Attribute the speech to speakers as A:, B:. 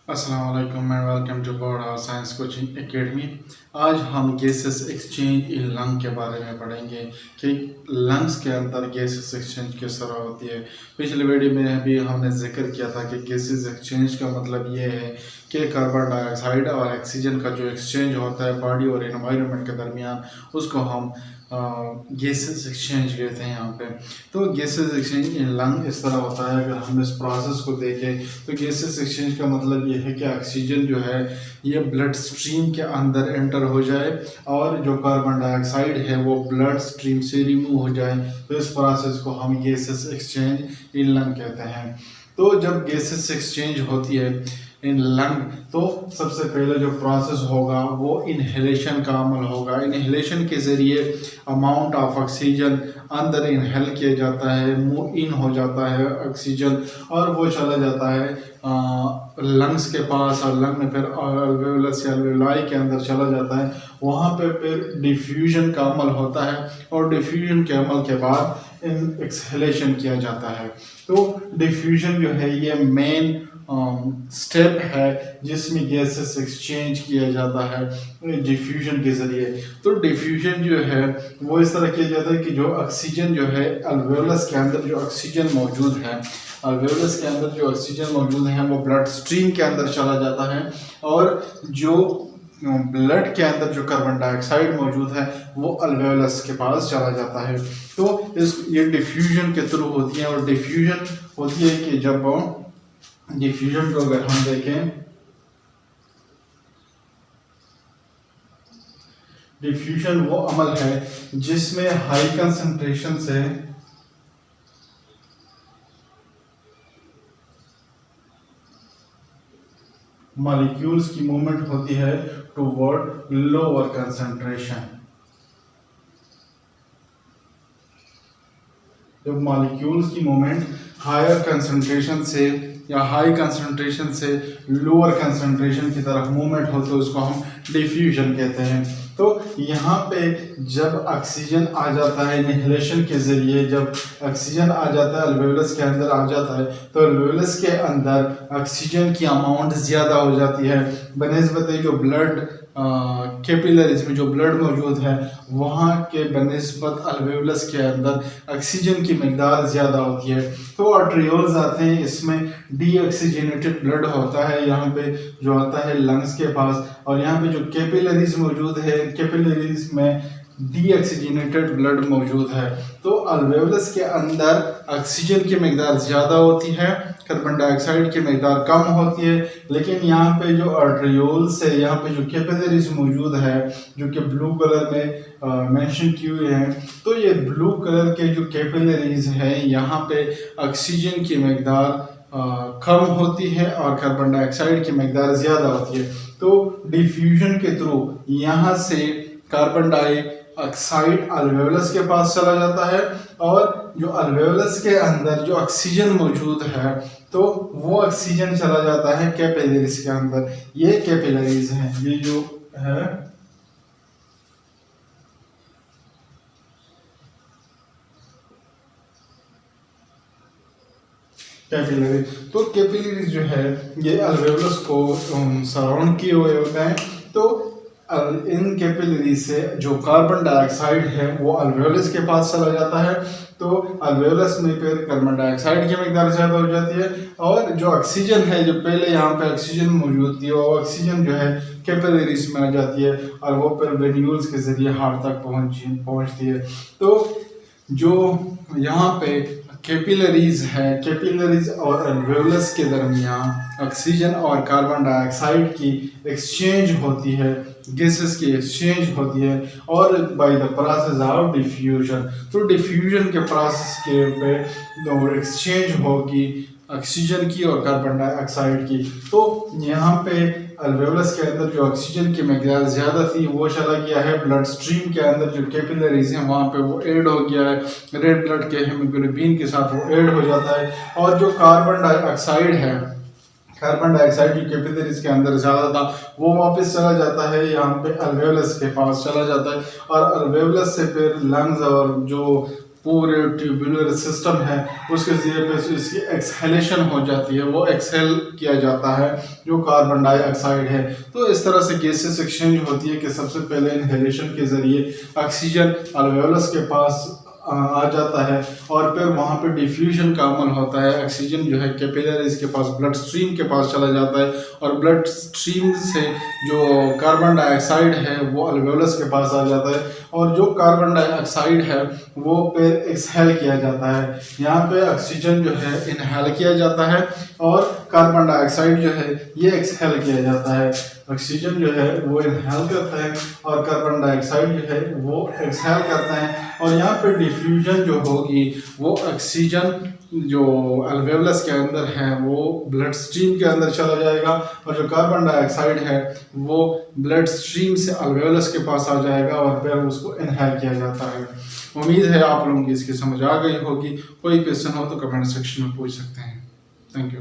A: अस्सलाम वालेकुम and welcome to board our science coaching academy. आज हम गैसेस एक्सचेंज इन लंग के बारे में पढ़ेंगे कि लंग्स के अंदर गैसेस एक्सचेंज किस तरह होती है। पिछले वीडियो में भी हमने जिक्र किया था कि गैसेस एक्सचेंज का मतलब ये है कि कार्बन डाइऑक्साइड और ऑक्सीजन का जो एक्सचेंज होता है बॉडी और एनवायरनमेंट के दरमियान, उसको हम गैसेस एक्सचेंज कहते हैं यहाँ पे। तो गैसेस एक्सचेंज इन लंग इस तरह होता है। अगर हम इस प्रोसेस को देखें तो गैसेस एक्सचेंज का मतलब ये है कि ऑक्सीजन जो है ये ब्लड स्ट्रीम के अंदर एंटर हो जाए और जो कार्बन डाइऑक्साइड है वो ब्लड स्ट्रीम से रिमूव हो जाए। तो इस प्रोसेस को हम गैसेस एक्सचेंज इन लंग कहते हैं। तो जब गैसेस एक्सचेंज होती है इन लंग, तो सबसे पहले जो प्रोसेस होगा वो इनहेलेशन का अमल होगा। इनहेलेशन के ज़रिए अमाउंट ऑफ ऑक्सीजन अंदर इनहेल किया जाता है, मुंह इन हो जाता है ऑक्सीजन और वो चला जाता है लंग्स के पास, और लंग में फिर अल्वेओलस या अल्वेओलाई के अंदर चला जाता है। वहाँ पे फिर डिफ्यूजन का अमल होता है और डिफ्यूजन के अमल के बाद एक्सहेलेशन किया जाता है। तो डिफ्यूजन जो है ये मेन स्टेप है जिसमें गैसेस एक्सचेंज किया जाता है डिफ्यूजन के ज़रिए। तो डिफ्यूजन जो है वो इस तरह किया जाता है कि जो ऑक्सीजन जो है अल्वेओलस के अंदर जो ऑक्सीजन मौजूद है, अल्वेओलस के अंदर जो ऑक्सीजन मौजूद है वो ब्लड स्ट्रीम के अंदर चला जाता है, और जो ब्लड के अंदर जो कार्बन डाइऑक्साइड मौजूद है वो अल्वेओलस के पास चला जाता है। तो ये डिफ्यूजन के थ्रू होती है। और डिफ्यूजन होती है कि जब डिफ्यूजन को अगर हम देखें, डिफ्यूजन वो अमल है जिसमें हाई कंसंट्रेशन से मॉलिक्यूल्स की मूवमेंट होती है टुवर्ड लोअर कंसंट्रेशन। जब मॉलिक्यूल्स की मूवमेंट हायर कंसंट्रेशन से या हाई कंसंट्रेशन से लोअर कंसंट्रेशन की तरफ मूवमेंट हो तो उसको हम डिफ्यूजन कहते हैं। तो यहाँ पे जब ऑक्सीजन आ जाता है इनहेलेशन के ज़रिए, जब ऑक्सीजन आ जाता है अल्वेओलस के अंदर आ जाता है, तो अल्वेओलस के अंदर ऑक्सीजन की अमाउंट ज़्यादा हो जाती है बनिस्बत जो ब्लड कैपिलरीज में जो ब्लड मौजूद है वहाँ के बनिस्बत अल्वेओलस के अंदर ऑक्सीजन की मकदार ज़्यादा होती है। तो आर्ट्रियोल्स आते हैं, इसमें डीऑक्सीजनेटेड ब्लड होता है यहाँ पे जो आता है लंग्स के पास, और यहाँ पे जो कैपिलरीज मौजूद है कैपिलरीज में डीऑक्सीजनेटेड ब्लड मौजूद है। तो अल्वेओलस के अंदर ऑक्सीजन की मकदार ज़्यादा होती है, कार्बन डाइऑक्साइड की मकदार कम होती है। लेकिन यहाँ पे जो आर्ट्रियोल्स है, यहाँ पे जो कैपिलरीज मौजूद है जो कि ब्लू कलर में मेंशन किए हुए हैं, तो ये ब्लू कलर के जो कैपिलरीज हैं यहाँ पे ऑक्सीजन की मकदार कम होती है और कार्बन डाइऑक्साइड की मकदार ज़्यादा होती है। तो डिफ्यूजन के थ्रू यहाँ से कार्बन डाइऑक्साइड अल्वेओलस के पास चला जाता है, और जो अल्वेओलस के अंदर जो ऑक्सीजन मौजूद है तो वो ऑक्सीजन चला जाता है कैपिलरीज के अंदर। ये कैपिलरीज हैं, ये जो है कैपिलरी। तो कैपिलरीज जो है ये अल्वेओलस को सराउंड किए हुए होते हैं। तो इन कैपिलरी से जो कार्बन डाइऑक्साइड है वो अल्वेओलस के पास चला जाता है। तो अल्वेओलस में फिर कार्बन डाइऑक्साइड की मकदार ज़्यादा हो जाती है, और जो ऑक्सीजन है जो पहले यहाँ पे ऑक्सीजन मौजूद थी वो ऑक्सीजन जो है कैपिलरीज में आ जाती है और वो फिर वेन्यूल्स के ज़रिए हार्ट तक पहुँचती है। तो जो यहाँ पे कैपिलरीज है, कैपिलरीज और अल्वेओलस के दरमियान ऑक्सीजन और कार्बन डाइऑक्साइड की एक्सचेंज होती है, गैसेस की एक्सचेंज होती है, और by the process of diffusion. तो डिफ्यूजन के प्रोसेस के पे एक्सचेंज होगी ऑक्सीजन की और कार्बन डाइऑक्साइड की। तो यहाँ पे अल्वेओलस के अंदर जो ऑक्सीजन की मकदार ज़्यादा थी वो चला गया है ब्लड स्ट्रीम के अंदर, जो कैपिलरीज हैं वहाँ पे वो ऐड हो गया है, रेड ब्लड के हीमोग्लोबिन के साथ वो ऐड हो जाता है। और जो कार्बन डाइऑक्साइड है, कार्बन डाइऑक्साइड जो कैपिलरीज के अंदर ज़्यादा था वो वापस चला जाता है यहाँ पे अल्वेओलस के पास चला जाता है, और अल्वेओलस से फिर लंग्स और जो पूरे ट्यूबुलर सिस्टम है उसके ज़रिए पे इसकी एक्सहेलेशन हो जाती है, वो एक्सहेल किया जाता है जो कार्बन डाइऑक्साइड है। तो इस तरह से गैसेस एक्सचेंज होती है कि सबसे पहले इनहेलेशन के ज़रिए ऑक्सीजन अल्वेओलस के पास आ जाता है और फिर वहाँ पे डिफ्यूजन का अमल होता है। ऑक्सीजन जो है कैपिलरीज के पास, ब्लड स्ट्रीम के पास चला जाता है और ब्लड स्ट्रीम से जो कार्बन डाइऑक्साइड है वो अल्वेओलस के पास आ जाता है और जो कार्बन डाइऑक्साइड है वो फिर एक्सहेल किया जाता है। यहाँ पे ऑक्सीजन जो है इनहेल किया जाता है और कार्बन डाइऑक्साइड जो है ये एक्सहेल किया जाता है। ऑक्सीजन जो है वो इनहेल करता है और कार्बन डाइऑक्साइड जो है वो एक्सहेल करता है और यहाँ पे डिफ्यूजन जो होगी वो ऑक्सीजन जो अल्वेओलस के अंदर है वो ब्लड स्ट्रीम के अंदर चला जाएगा और जो कार्बन डाइऑक्साइड है वो ब्लड स्ट्रीम से अल्वेओलस के पास आ जाएगा और फिर उसको इनहेल किया जाता है। उम्मीद है आप लोगों की इसकी समझ आ गई होगी। कोई क्वेश्चन हो तो कमेंट सेक्शन में पूछ सकते हैं। Thank you.